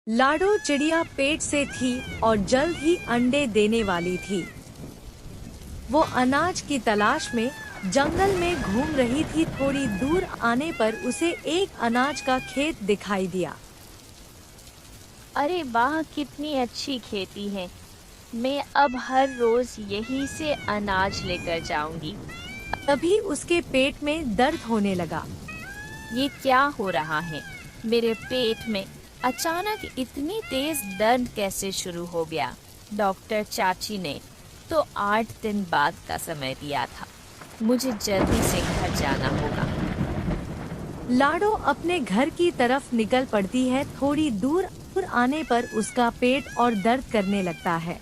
लाडो चिड़िया पेट से थी और जल्द ही अंडे देने वाली थी। वो अनाज की तलाश में जंगल में घूम रही थी। थोड़ी दूर आने पर उसे एक अनाज का खेत दिखाई दिया। अरे वाह, कितनी अच्छी खेती है। मैं अब हर रोज यहीं से अनाज लेकर जाऊंगी। तभी उसके पेट में दर्द होने लगा। ये क्या हो रहा है? मेरे पेट में अचानक इतनी तेज दर्द कैसे शुरू हो गया? डॉक्टर चाची ने तो 8 दिन बाद का समय दिया था। मुझे जल्दी से घर जाना होगा। लाडो अपने घर की तरफ निकल पड़ती है। थोड़ी दूर आने पर उसका पेट और दर्द करने लगता है।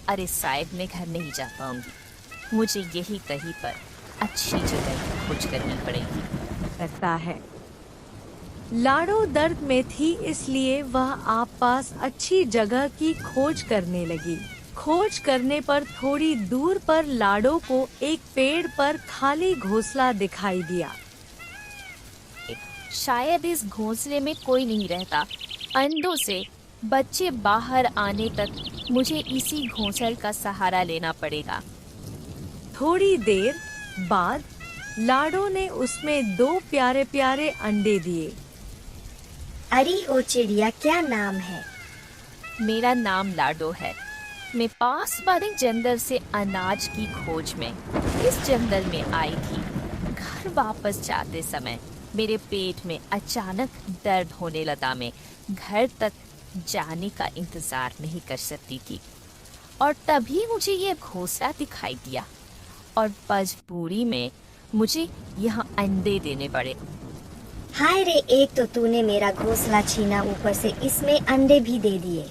अरे शायद मैं घर नहीं जा पाऊंगी। मुझे यही कहीं पर अच्छी जगह की खोज करनी पड़ेगी। लगता है लाडो दर्द में थी, इसलिए वह आप पास अच्छी जगह की खोज करने लगी। खोज करने पर थोड़ी दूर पर लाडो को एक पेड़ पर खाली घोंसला दिखाई दिया। शायद इस घोंसले में कोई नहीं रहता। अंडों से बच्चे बाहर आने तक मुझे इसी घोंसले का सहारा लेना पड़ेगा। थोड़ी देर बाद लाडो ने उसमें 2 प्यारे प्यारे अंडे दिए। अरे ओ चिड़िया, क्या नाम है? मेरा नाम लाडो है। मैं पास वाले जंगल से अनाज की खोज में इस जंगल में आई थी। घर वापस जाते समय मेरे पेट में अचानक दर्द होने लगा। मैं घर तक जाने का इंतजार नहीं कर सकती थी और तभी मुझे ये घोंसला दिखाई दिया और मजबूरी में मुझे यहाँ अंडे देने पड़े। हाय रे, एक तो तूने मेरा घोंसला छीना, ऊपर से इसमें अंडे भी दे दिए।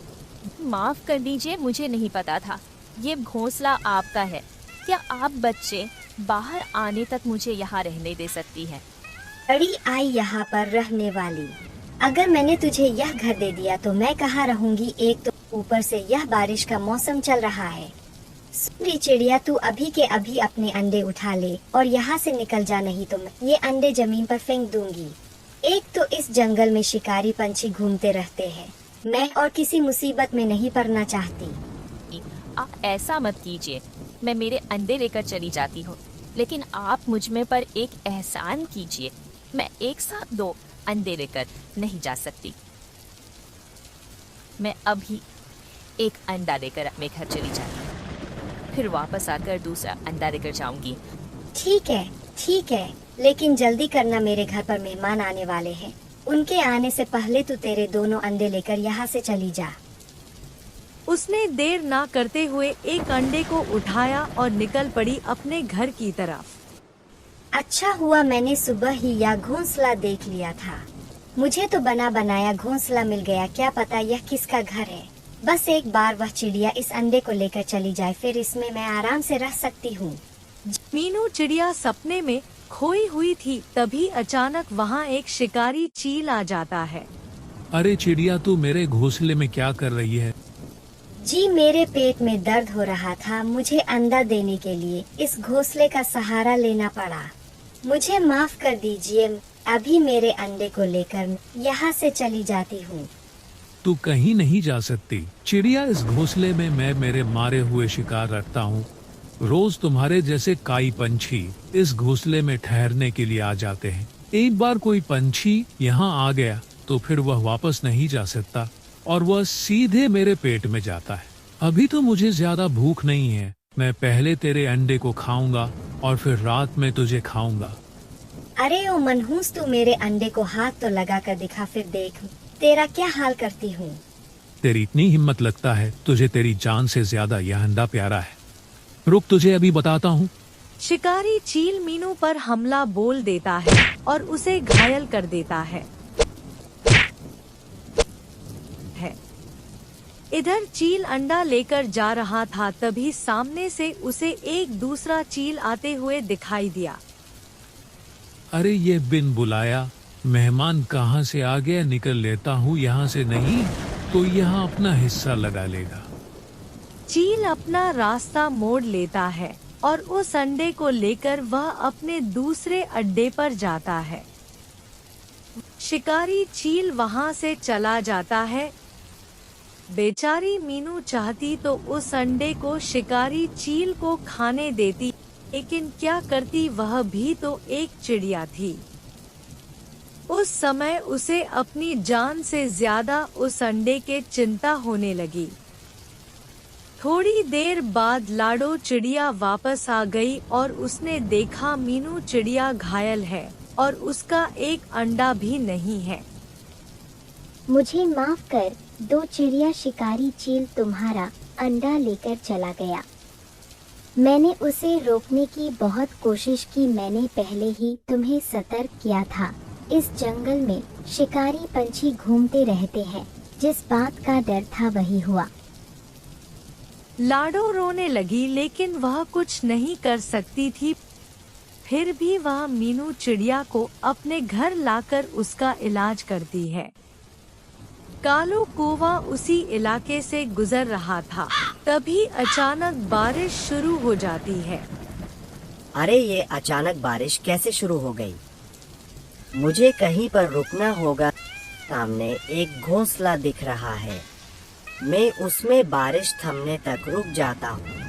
माफ कर दीजिए, मुझे नहीं पता था ये घोंसला आपका है। क्या आप बच्चे बाहर आने तक मुझे यहाँ रहने दे सकती हैं? बड़ी आई यहाँ पर रहने वाली। अगर मैंने तुझे यह घर दे दिया तो मैं कहाँ रहूंगी? एक तो ऊपर से यह बारिश का मौसम चल रहा है। सुनी चिड़िया, तू अभी के अभी अपने अंडे उठा ले और यहाँ से निकल जा, नहीं तो मैं ये अंडे जमीन पर फेंक दूंगी। एक तो इस जंगल में शिकारी पंछी घूमते रहते हैं। मैं और किसी मुसीबत में नहीं पड़ना चाहती। आप ऐसा मत कीजिए। मैं मेरे अंडे लेकर चली जाती हूँ, लेकिन आप मुझ में पर एक एहसान कीजिए। मैं एक साथ 2 अंडे लेकर नहीं जा सकती। मैं अभी एक अंडा लेकर अपने घर चली जाती हूँ, फिर वापस आकर दूसरा अंडा लेकर जाऊंगी। ठीक है, लेकिन जल्दी करना, मेरे घर पर मेहमान आने वाले हैं। उनके आने से पहले तू तेरे दोनों अंडे लेकर यहाँ से चली जा। उसने देर ना करते हुए एक अंडे को उठाया और निकल पड़ी अपने घर की तरफ। अच्छा हुआ मैंने सुबह ही यह घोंसला देख लिया था। मुझे तो बना बनाया घोंसला मिल गया। क्या पता यह किसका घर है। बस एक बार वह चिड़िया इस अंडे को लेकर चली जाए, फिर इसमें मैं आराम से रह सकती हूँ। मीनू चिड़िया सपने में खोई हुई थी। तभी अचानक वहाँ एक शिकारी चील आ जाता है। अरे चिड़िया, तू मेरे घोंसले में क्या कर रही है? जी, मेरे पेट में दर्द हो रहा था। मुझे अंडा देने के लिए इस घोंसले का सहारा लेना पड़ा। मुझे माफ कर दीजिए। अभी मेरे अंडे को लेकर यहाँ से चली जाती हूँ। तू कहीं नहीं जा सकती चिड़िया। इस घोंसले में मैं मेरे मारे हुए शिकार रखता हूँ। रोज तुम्हारे जैसे काई पंछी इस घोंसले में ठहरने के लिए आ जाते हैं। एक बार कोई पंछी यहाँ आ गया तो फिर वह वापस नहीं जा सकता और वह सीधे मेरे पेट में जाता है। अभी तो मुझे ज्यादा भूख नहीं है। मैं पहले तेरे अंडे को खाऊंगा और फिर रात में तुझे खाऊंगा। अरे ओ मनहूस, तू मेरे अंडे को हाथ तो लगा कर दिखा, फिर देख तेरा क्या हाल करती हूँ। तेरी इतनी हिम्मत, लगता है तुझे तेरी जान से ज्यादा यह अंडा प्यारा है। रुक, तुझे अभी बताता हूँ। शिकारी चील मीनू पर हमला बोल देता है और उसे घायल कर देता है। इधर चील अंडा लेकर जा रहा था, तभी सामने से उसे एक दूसरा चील आते हुए दिखाई दिया। अरे ये बिन बुलाया मेहमान कहाँ से आ गया? निकल लेता हूँ यहाँ से, नहीं तो यहाँ अपना हिस्सा लगा लेगा। चील अपना रास्ता मोड़ लेता है और उस अंडे को लेकर वह अपने दूसरे अड्डे पर जाता है। शिकारी चील वहां से चला जाता है। बेचारी मीनू चाहती तो उस अंडे को शिकारी चील को खाने देती, लेकिन क्या करती, वह भी तो एक चिड़िया थी। उस समय उसे अपनी जान से ज्यादा उस अंडे के चिंता होने लगी। थोड़ी देर बाद लाडो चिड़िया वापस आ गई और उसने देखा मीनू चिड़िया घायल है और उसका एक अंडा भी नहीं है। मुझे माफ कर दो चिड़िया, शिकारी चील तुम्हारा अंडा लेकर चला गया। मैंने उसे रोकने की बहुत कोशिश की, मैंने पहले ही तुम्हें सतर्क किया था। इस जंगल में शिकारी पंछी घूमते रहते हैं, जिस बात का डर था वही हुआ। लाडो रोने लगी, लेकिन वह कुछ नहीं कर सकती थी। फिर भी वह मीनू चिड़िया को अपने घर लाकर उसका इलाज करती है। कालू कौवा उसी इलाके से गुजर रहा था, तभी अचानक बारिश शुरू हो जाती है। अरे ये अचानक बारिश कैसे शुरू हो गई? मुझे कहीं पर रुकना होगा। सामने एक घोंसला दिख रहा है, मैं उसमें बारिश थमने तक रुक जाता हूँ।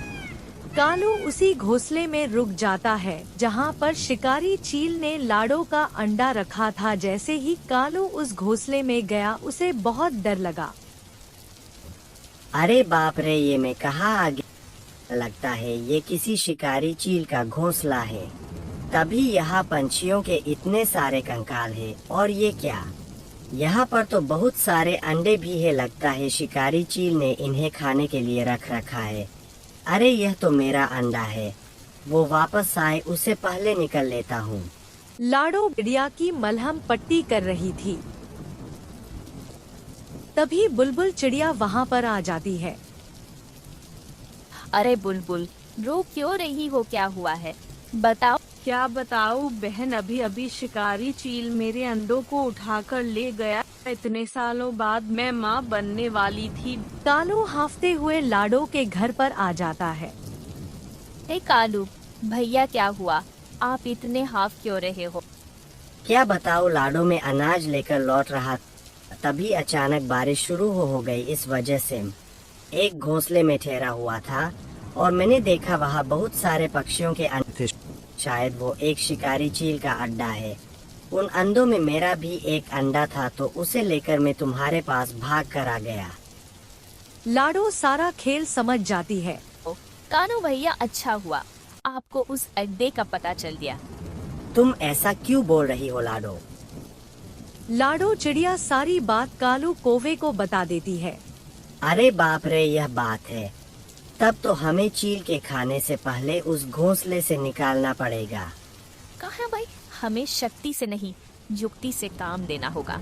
कालू उसी घोंसले में रुक जाता है जहाँ पर शिकारी चील ने लाडो का अंडा रखा था। जैसे ही कालू उस घोंसले में गया, उसे बहुत डर लगा। अरे बाप रे, ये मैं कहाँ आ गया? लगता है ये किसी शिकारी चील का घोंसला है। तभी यहाँ पंछियों के इतने सारे कंकाल हैं। और ये क्या? यहाँ पर तो बहुत सारे अंडे भी है। लगता है शिकारी चील ने इन्हें खाने के लिए रख रखा है। अरे यह तो मेरा अंडा है। वो वापस आए उसे पहले निकल लेता हूँ। लाडो चिड़िया की मलहम पट्टी कर रही थी। तभी बुलबुल चिड़िया वहाँ पर आ जाती है। अरे बुलबुल, रो क्यों रही हो? क्या हुआ है, बताओ। क्या बताऊं बहन, अभी अभी शिकारी चील मेरे अंडों को उठाकर ले गया। इतने सालों बाद मैं माँ बनने वाली थी। कालू हाफते हुए लाडो के घर पर आ जाता है। हे कालू भैया, क्या हुआ? आप इतने हाफ क्यों रहे हो? क्या बताओ, लाडो में अनाज लेकर लौट रहा था, तभी अचानक बारिश शुरू हो गई। इस वजह से एक घोंसले में ठहरा हुआ था और मैंने देखा वहाँ बहुत सारे पक्षियों के अंडे थे। शायद वो एक शिकारी चील का अड्डा है। उन अंडों में मेरा भी एक अंडा था, तो उसे लेकर मैं तुम्हारे पास भाग कर आ गया। लाडो सारा खेल समझ जाती है। कानू भैया, अच्छा हुआ आपको उस अड्डे का पता चल गया। तुम ऐसा क्यों बोल रही हो लाडो? लाडो चिड़िया सारी बात कालू कौवे को बता देती है। अरे बाप रे, यह बात है। तब तो हमें चील के खाने से पहले उस घोंसले से निकालना पड़ेगा। कहा भाई, हमें शक्ति से नहीं युक्ति से काम देना होगा।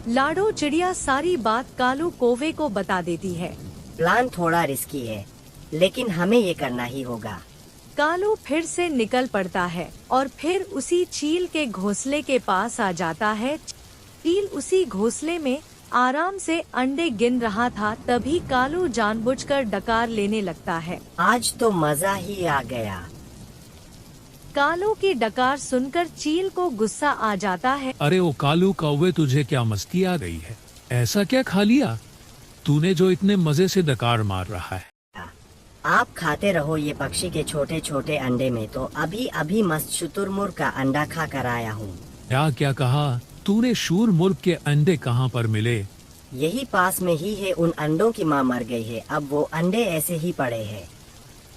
लाडो चिड़िया सारी बात कालू कौवे को बता देती है। प्लान थोड़ा रिस्की है, लेकिन हमें ये करना ही होगा। कालू फिर से निकल पड़ता है और फिर उसी चील के घोंसले के पास आ जाता है। चील उसी घोंसले में आराम से अंडे गिन रहा था। तभी कालू जानबूझकर डकार लेने लगता है। आज तो मजा ही आ गया। कालू की डकार सुनकर चील को गुस्सा आ जाता है। अरे ओ कालू कौवे, तुझे क्या मस्ती आ गई है? ऐसा क्या खा लिया तूने जो इतने मजे से डकार मार रहा है? आप खाते रहो ये पक्षी के छोटे छोटे अंडे में तो अभी अभी मस्त शुतुरमुर्ग का अंडा खा कर आया हूँ। क्या कहा तूने? शूरमुर्ग के अंडे कहाँ पर मिले? यही पास में ही है। उन अंडों की माँ मर गई है, अब वो अंडे ऐसे ही पड़े हैं।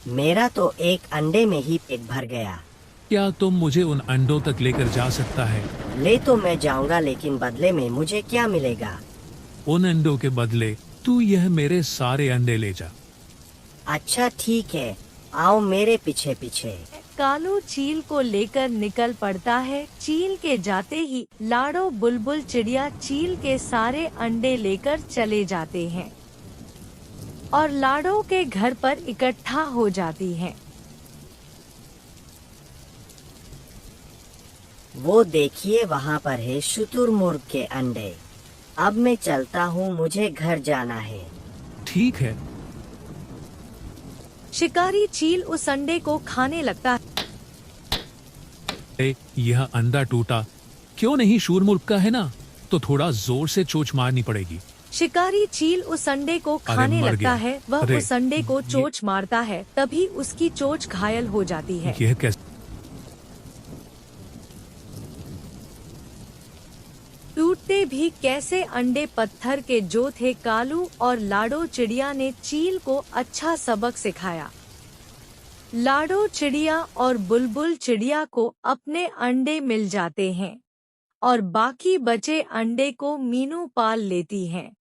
मेरा तो एक अंडे में ही पेट भर गया। क्या तुम मुझे उन अंडों तक लेकर जा सकता है? ले तो मैं जाऊंगा, लेकिन बदले में मुझे क्या मिलेगा? उन अंडों के बदले तू यह मेरे सारे अंडे ले जा। अच्छा ठीक है, आओ मेरे पीछे पीछे। कालू चील को लेकर निकल पड़ता है। चील के जाते ही लाडो बुलबुल चिड़िया चील के सारे अंडे लेकर चले जाते हैं और लाडो के घर पर इकट्ठा हो जाती हैं। वो देखिए, वहाँ पर है शुतुरमुर्ग के अंडे। अब मैं चलता हूँ, मुझे घर जाना है। ठीक है। शिकारी चील उस अंडे को खाने लगता है। यह अंडा टूटा, क्यों नहीं, शूरमुर्ग का है ना, तो थोड़ा जोर से चोंच मारनी पड़ेगी। शिकारी चील उस अंडे को खाने मर लगता गया। है। वह अरे, उस अंडे को चोंच मारता है, तभी उसकी चोंच घायल हो जाती है। यह कैसे? टूटते भी कैसे अंडे पत्थर के जो थे। कालू और लाडो चिड़िया ने चील को अच्छा सबक सिखाया। लाडो चिड़िया और बुलबुल चिड़िया को अपने अंडे मिल जाते हैं और बाकी बचे अंडे को मीनू पाल लेती हैं।